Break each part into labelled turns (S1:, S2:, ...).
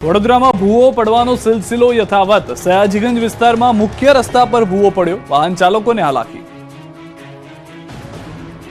S1: વડોદરામાં ભૂવો પડવાનો સિલસિલો યથાવત। સયાજીગંજ વિસ્તારમાં મુખ્ય રસ્તા પર ભૂવો પડ્યો, વાહન ચાલકોને હાલાકી।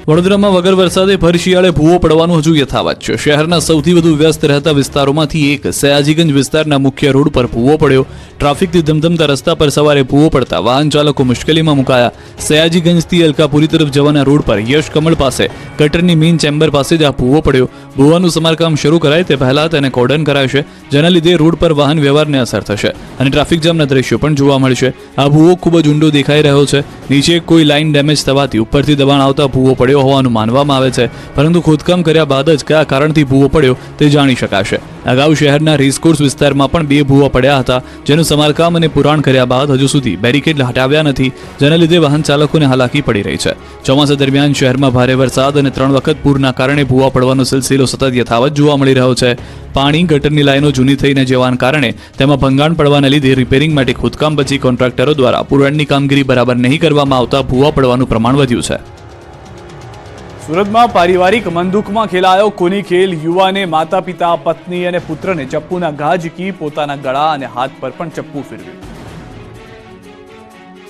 S1: વડોદરામાં વગર વરસાદે ભર શિયાળે ભૂવો પડવાનું હજુ યથાવત છે। શહેરના સૌથી વધુ વ્યસ્ત રહેતા વિસ્તારોમાંથી એક સયાજીગંજ વિસ્તારના મુખ્ય રોડ પર ભૂવો પડ્યો। ટ્રાફિકથી ધમધમતા રસ્તા પર સવારે ભૂવો પડતા વાહન ચાલકો મુશ્કેલીમાં મુકાયા। સયાજીગંજથી અલકાપુરી તરફ જવાના રોડ પર યશ કમળ પાસે ગટરની મેઇન ચેમ્બર પાસે જ આ ભૂવો પડ્યો। ભૂવાનું સમારકામ શરૂ કરાય તે પહેલા તેને કોર્ડન કરાશે, જેના લીધે રોડ પર વાહન વ્યવહારને અસર થશે અને ટ્રાફિક જામના દ્રશ્યો પણ જોવા મળશે। આ ભૂવો ખૂબ જ ઊંડો દેખાઈ રહ્યો છે। નીચે કોઈ લાઇન ડેમેજ થવાથી ઉપરથી દબાણ આવતા ભૂવો પડ્યો હોવાનું માનવામાં આવે છે, પરંતુ ખોદકામ કર્યા બાદ જ કયા કારણથી ભૂવો પડ્યો તે જાણી શકાશે। અગાઉ શહેરના રેસકોર્સ વિસ્તારમાં પણ 2 ભૂવા પડ્યા હતા, જેનું સમારકામ અને પુરાણ કર્યા બાદ હજુ સુધી બેરિકેડ હટાવ્યા નથી, જેના લીધે વાહન ચાલકોને હાલાકી પડી રહી છે। ચોમાસા દરમિયાન શહેરમાં ભારે વરસાદ અને 3 વખત પૂરના કારણે ભૂવા પડવાનો સિલસિલો સતત યથાવત જોવા મળી રહ્યો છે। પાણી ગટરની લાઈનો જૂની થઈને જવાના કારણે તેમાં ભંગાણ પડવાના લીધે રિપેરિંગ માટે ખોદકામ પછી કોન્ટ્રાક્ટરો દ્વારા પુરાણની કામગીરી બરાબર નહીં કરવામાં આવતા ભૂવા પડવાનું પ્રમાણ વધ્યું છે। સુરતમાં પારિવારિક બંદૂકમાં ખેલાયો ખૂની ખેલ। યુવાને માતા પિતા, પત્ની અને પુત્રને ચપ્પુના ઘા ઝીકી પોતાના ગળા અને હાથ પર પણ ચપ્પુ ફેરવ્યું।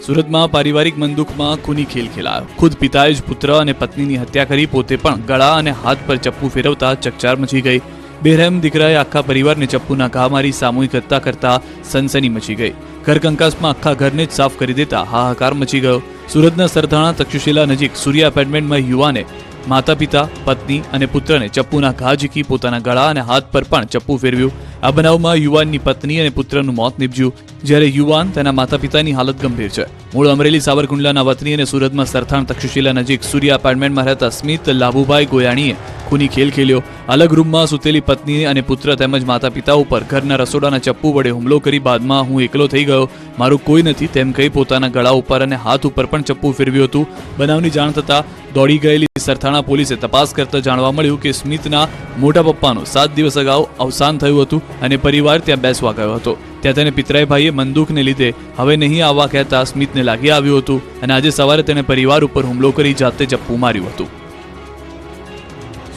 S1: સુરતમાં પારિવારિક બંદૂકમાં ખૂની ખેલ ખેલાયો। ખુદ પિતાએ જ પુત્ર અને પત્નીની હત્યા કરી પોતે પણ ગળા અને હાથ પર ચપ્પુ ફેરવતા ચકચાર મચી ગઈ। બેરહેમ દીકરાએ આખા પરિવારને ચપ્પુના ઘા મારી સામૂહિક હત્યા કરતા સનસની મચી ગઈ। ઘર કંકાસમાં આખા ઘરને જ સાફ કરી દેતા હાહાકાર મચી ગયો। સુરતના સરથાણા તક્ષશિલા નજીક સૂર્યા એપાર્ટમેન્ટમાં યુવાને માતા પિતા, પત્ની અને પુત્રને ચપ્પુના ઘા ઝીકી પોતાના ગળા અને હાથ પર પણ ચપ્પુ ફેરવ્યું। આ બનાવમાં યુવાનની પત્ની અને પુત્રનું મોત નીપજ્યું, જ્યારે યુવાન તેના માતા પિતાની હાલત ગંભીર છે। મૂળ અમરેલી સાવરકુંડલાના વતની અને સુરતમાં સરથાણ તક્ષશિલા નજીક સૂર્યા એપાર્ટમેન્ટમાં રહેતા સ્મિત લાભુભાઈ ગોયાણીએ ખૂની ખેલ ખેલ્યો। અલગ રૂમમાં સૂતેલી પત્ની અને પુત્ર તેમજ માતા પિતા ઉપર ઘરના રસોડાના ચપ્પુ વડે હુમલો કરી બાદમાં હું એકલો થઈ ગયો, મારું કોઈ નથી તેમ કહી પોતાના ગળા ઉપર અને હાથ ઉપર પણ ચપ્પુ ફેરવ્યું હતું। બનાવની જાણ થતાં દોડી ગયેલી સરથાણા પોલીસે તપાસ કરતા જાણવા મળ્યું કે સ્મિતના મોટા પપ્પાનું 7 દિવસ અગાઉ અવસાન થયું હતું અને પરિવાર ત્યાં બેસવા ગયો હતો। ત્યાં તેને પિતરાઈ ભાઈએ બંદૂકને લીધે હવે નહીં આવવા કહેતા સ્મિતને લાગી આવ્યું હતું અને આજે સવારે તેને પરિવાર ઉપર હુમલો કરી જાતે ચપ્પુ માર્યું હતું।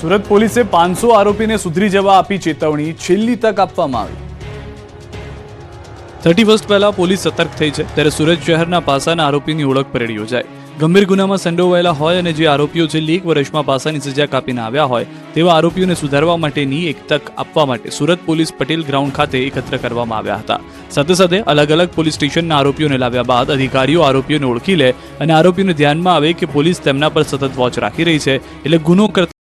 S1: સુરત પોલીસે 500 આરોપીને સુધરી જવા આપી ચેતવણી, છેલ્લી તક આપવામાં આવી। 31 પહેલા પોલીસ સતર્ક થઈ છે, ત્યારે સુરત શહેરના પાસાના આરોપીની ઓળખ પરેડ યોજાઈ। ગંભીર ગુનામાં સંડોવાયેલા હોય અને જે આરોપીઓ છેલ્લી 1 વર્ષમાં પાસાની સજા કાપીને આવ્યા હોય તેવા આરોપીઓને સુધારવા માટેની એક તક આપવા માટે સુરત પોલીસ પટેલ ગ્રાઉન્ડ ખાતે એકત્ર કરવામાં આવ્યા હતા। સાથે સાથે અલગ અલગ પોલીસ સ્ટેશનના આરોપીઓને લાવ્યા બાદ અધિકારીઓ આરોપીઓને ઓળખી લે અને આરોપીઓને ધ્યાનમાં આવે કે પોલીસ તેમના પર સતત વોચ રાખી રહી છે, એટલે ગુનો કરતા